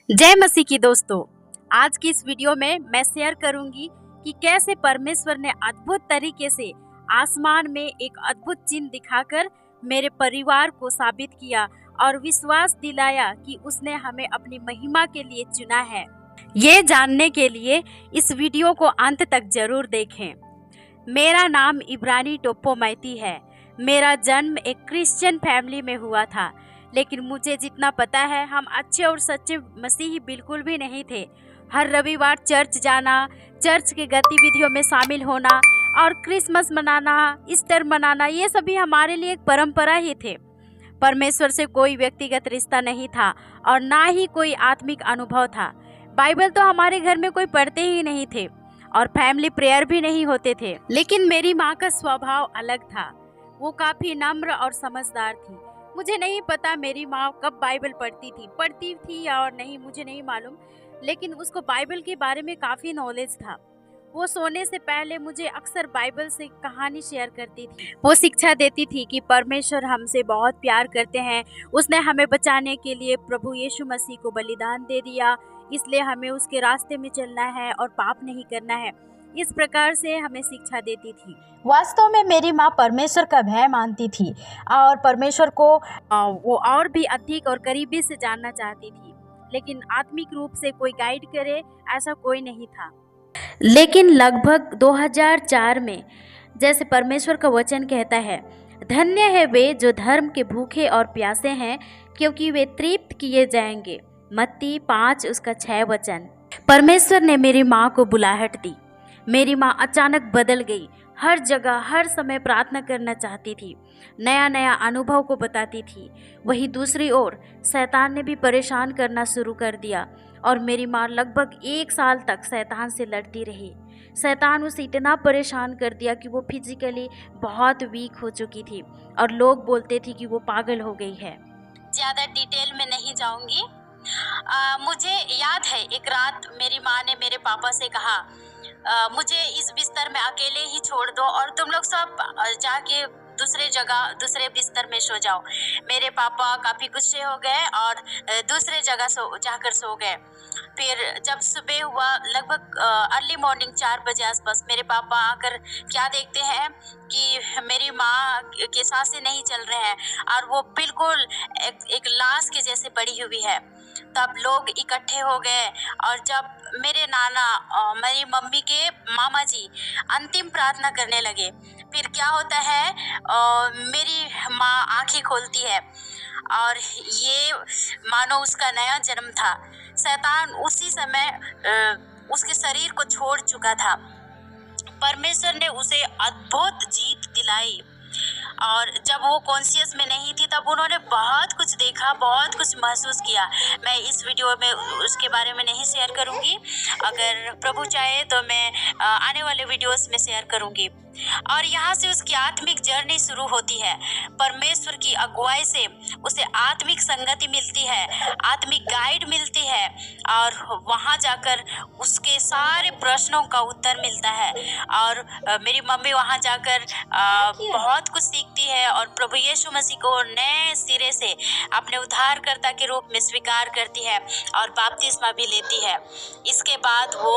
जय मसीह की दोस्तों। आज की इस वीडियो में मैं शेयर करूंगी कि कैसे परमेश्वर ने अद्भुत तरीके से आसमान में एक अद्भुत चिन्ह दिखाकर मेरे परिवार को साबित किया और विश्वास दिलाया कि उसने हमें अपनी महिमा के लिए चुना है। ये जानने के लिए इस वीडियो को अंत तक जरूर देखें। मेरा नाम इब्रानी टोप्पो मैती है। मेरा जन्म एक क्रिश्चियन फैमिली में हुआ था, लेकिन मुझे जितना पता है हम अच्छे और सच्चे मसीही बिल्कुल भी नहीं थे। हर रविवार चर्च जाना, चर्च के गतिविधियों में शामिल होना और क्रिसमस मनाना, ईस्टर मनाना, ये सभी हमारे लिए एक परंपरा ही थे। परमेश्वर से कोई व्यक्तिगत रिश्ता नहीं था और ना ही कोई आत्मिक अनुभव था। बाइबल तो हमारे घर में कोई पढ़ते ही नहीं थे और फैमिली प्रेयर भी नहीं होते थे। लेकिन मेरी माँ का स्वभाव अलग था। वो काफ़ी नम्र और समझदार थी। मुझे नहीं पता मेरी माँ कब बाइबल पढ़ती थी और नहीं, मुझे नहीं मालूम, लेकिन उसको बाइबल के बारे में काफ़ी नॉलेज था। वो सोने से पहले मुझे अक्सर बाइबल से कहानी शेयर करती थी। वो शिक्षा देती थी कि परमेश्वर हमसे बहुत प्यार करते हैं। उसने हमें बचाने के लिए प्रभु यीशु मसीह को बलिदान दे दिया, इसलिए हमें उसके रास्ते में चलना है और पाप नहीं करना है। इस प्रकार से हमें शिक्षा देती थी। वास्तव में मेरी माँ परमेश्वर का भय मानती थी और परमेश्वर को वो और भी अधिक और करीबी से जानना चाहती थी, लेकिन आत्मिक रूप से कोई गाइड करे ऐसा कोई नहीं था। लेकिन लगभग 2004 में, जैसे परमेश्वर का वचन कहता है, धन्य है वे जो धर्म के भूखे और प्यासे हैं, क्योंकि वे तृप्त किए जाएंगे। मत्ती 5 उसका 6 वचन। परमेश्वर ने मेरी माँ को बुलाहट दी। मेरी माँ अचानक बदल गई। हर जगह हर समय प्रार्थना करना चाहती थी, नया नया अनुभव को बताती थी। वही दूसरी ओर शैतान ने भी परेशान करना शुरू कर दिया और मेरी माँ लगभग 1 साल तक शैतान से लड़ती रही। शैतान उसे इतना परेशान कर दिया कि वो फिजिकली बहुत वीक हो चुकी थी और लोग बोलते थे कि वो पागल हो गई है। ज़्यादा डिटेल में नहीं जाऊंगी। मुझे याद है एक रात मेरी माँ ने मेरे पापा से कहा, मुझे इस बिस्तर में अकेले ही छोड़ दो और तुम लोग सब जाके दूसरे बिस्तर में सो जाओ। मेरे पापा काफ़ी गुस्से हो गए और दूसरे जगह जाकर सो गए। फिर जब सुबह हुआ, लगभग अर्ली मॉर्निंग 4 बजे आसपास, मेरे पापा आकर क्या देखते हैं कि मेरी माँ के सांसें नहीं चल रहे हैं और वो बिल्कुल एक लाश के जैसे पड़ी हुई है। तब लोग इकट्ठे हो गए और जब मेरे नाना, मेरी मम्मी के मामा जी अंतिम प्रार्थना करने लगे, फिर क्या होता है, मेरी माँ आंखें खोलती है और ये मानो उसका नया जन्म था। शैतान उसी समय उसके शरीर को छोड़ चुका था। परमेश्वर ने उसे अद्भुत जीत दिलाई और जब वो कॉन्शियस में नहीं थी तब उन्होंने बहुत कुछ देखा, बहुत कुछ महसूस किया। मैं इस वीडियो में उसके बारे में नहीं शेयर करूंगी। अगर प्रभु चाहे तो मैं आने वाले वीडियोस में शेयर करूंगी। और यहाँ से उसकी आत्मिक जर्नी शुरू होती है। परमेश्वर की अगुवाई से उसे आत्मिक संगति मिलती है, आत्मिक गाइड मिलती है और वहाँ जाकर उसके सारे प्रश्नों का उत्तर मिलता है। और मेरी मम्मी वहाँ जाकर बहुत कुछ सीखती है और प्रभु यीशु मसीह को नए सिरे से अपने उद्धारकर्ता के रूप में स्वीकार करती है और बपतिस्मा भी लेती है। इसके बाद वो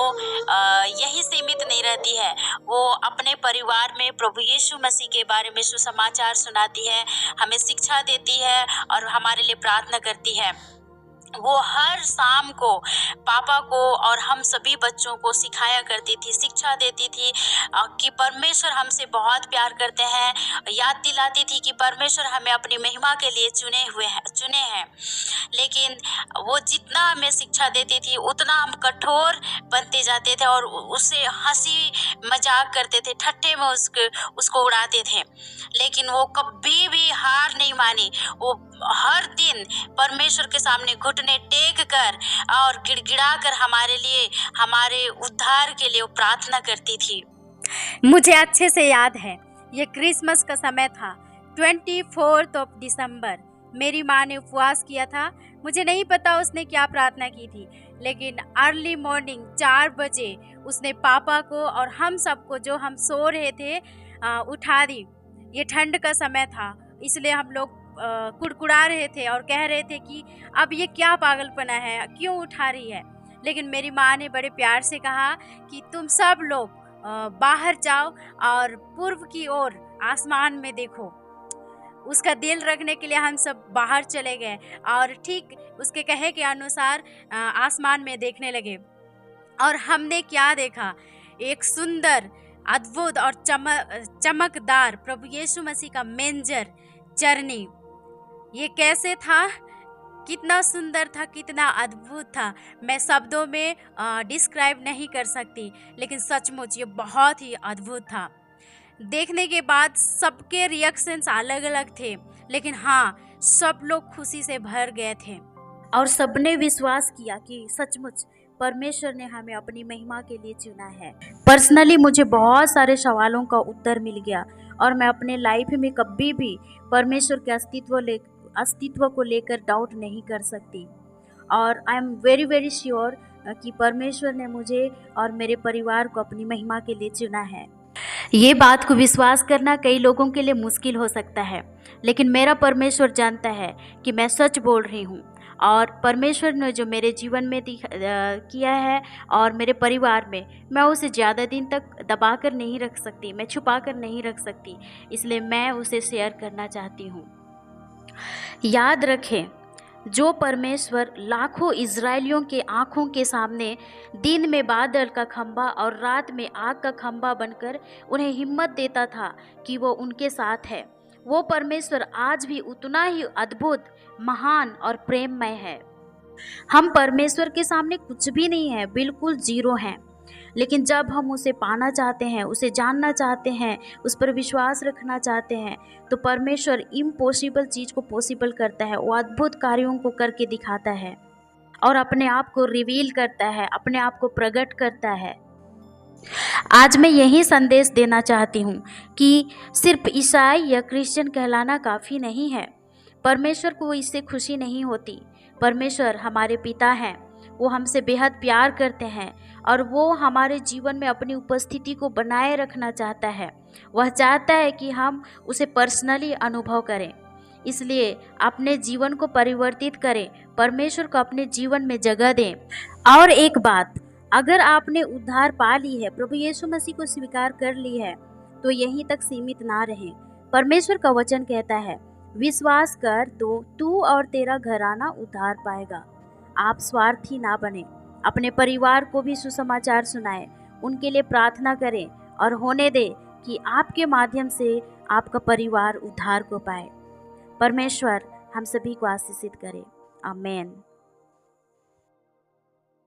यही सीमित नहीं रहती है, वो अपने परिवार में प्रभु यीशु मसीह के बारे में सुसमाचार सुनाती है, हमें शिक्षा देती है और हमारे लिए प्रार्थना करती है। वो हर शाम को पापा को और हम सभी बच्चों को सिखाया करती थी, शिक्षा देती थी कि परमेश्वर हमसे बहुत प्यार करते हैं, याद दिलाती थी कि परमेश्वर हमें अपनी महिमा के लिए चुने हैं। लेकिन वो जितना हमें शिक्षा देती थी उतना हम कठोर बनते जाते थे और उससे हंसी मजाक करते थे, ठट्ठे में उसको उड़ाते थे। लेकिन वो कभी भी हार नहीं मानी। वो हर दिन परमेश्वर के सामने घुटने टेक कर और गिड़गिड़ा कर हमारे लिए, हमारे उद्धार के लिए प्रार्थना करती थी। मुझे अच्छे से याद है, ये क्रिसमस का समय था, 24 दिसंबर। मेरी माँ ने उपवास किया था। मुझे नहीं पता उसने क्या प्रार्थना की थी, लेकिन अर्ली मॉर्निंग 4 बजे उसने पापा को और हम सबको, जो हम सो रहे थे, उठा दी। ये ठंड का समय था, इसलिए हम लोग कुड़कुड़ा रहे थे और कह रहे थे कि अब ये क्या पागलपना है, क्यों उठा रही है। लेकिन मेरी माँ ने बड़े प्यार से कहा कि तुम सब लोग बाहर जाओ और पूर्व की ओर आसमान में देखो। उसका दिल रखने के लिए हम सब बाहर चले गए और ठीक उसके कहे के अनुसार आसमान में देखने लगे। और हमने क्या देखा, एक सुंदर, अद्भुत और चमकदार प्रभु यीशु मसीह का मेंजर, चरनी। ये कैसे था, कितना सुंदर था, कितना अद्भुत था, मैं शब्दों में डिस्क्राइब नहीं कर सकती, लेकिन सचमुच ये बहुत ही अद्भुत था। देखने के बाद सबके रिएक्शंस अलग अलग थे, लेकिन हाँ, सब लोग खुशी से भर गए थे और सबने विश्वास किया कि सचमुच परमेश्वर ने हमें अपनी महिमा के लिए चुना है। पर्सनली मुझे बहुत सारे सवालों का उत्तर मिल गया और मैं अपने लाइफ में कभी भी परमेश्वर के अस्तित्व को लेकर डाउट नहीं कर सकती। और I am very very sure कि परमेश्वर ने मुझे और मेरे परिवार को अपनी महिमा के लिए चुना है। ये बात को विश्वास करना कई लोगों के लिए मुश्किल हो सकता है, लेकिन मेरा परमेश्वर जानता है कि मैं सच बोल रही हूँ। और परमेश्वर ने जो मेरे जीवन में किया है और मेरे परिवार में, मैं उसे ज़्यादा दिन तक दबा कर नहीं रख सकती, मैं छुपा कर नहीं रख सकती, इसलिए मैं उसे शेयर करना चाहती हूँ। याद रखें, जो परमेश्वर लाखों इजरायलियों के आँखों के सामने दिन में बादल का खंभा और रात में आग का खंभा बनकर उन्हें हिम्मत देता था कि वो उनके साथ है, वो परमेश्वर आज भी उतना ही अद्भुत, महान और प्रेममय है। हम परमेश्वर के सामने कुछ भी नहीं है, बिल्कुल जीरो हैं। लेकिन जब हम उसे पाना चाहते हैं, उसे जानना चाहते हैं, उस पर विश्वास रखना चाहते हैं, तो परमेश्वर इम्पॉसिबल चीज़ को पॉसिबल करता है। वो अद्भुत कार्यों को करके दिखाता है और अपने आप को रिवील करता है, अपने आप को प्रकट करता है। आज मैं यही संदेश देना चाहती हूँ कि सिर्फ ईसाई या क्रिश्चियन कहलाना काफ़ी नहीं है। परमेश्वर को इससे खुशी नहीं होती। परमेश्वर हमारे पिता हैं, वो हमसे बेहद प्यार करते हैं और वो हमारे जीवन में अपनी उपस्थिति को बनाए रखना चाहता है। वह चाहता है कि हम उसे पर्सनली अनुभव करें। इसलिए अपने जीवन को परिवर्तित करें, परमेश्वर को अपने जीवन में जगह दें। और एक बात, अगर आपने उद्धार पा ली है, प्रभु यीशु मसीह को स्वीकार कर ली है, तो यहीं तक सीमित ना रहें। परमेश्वर का वचन कहता है, विश्वास कर तो तू और तेरा घराना उद्धार पाएगा। आप स्वार्थी ना बने, अपने परिवार को भी सुसमाचार सुनाएं, उनके लिए प्रार्थना करें और होने दें कि आपके माध्यम से आपका परिवार उद्धार को पाए। परमेश्वर हम सभी को आशीषित करे। आमीन।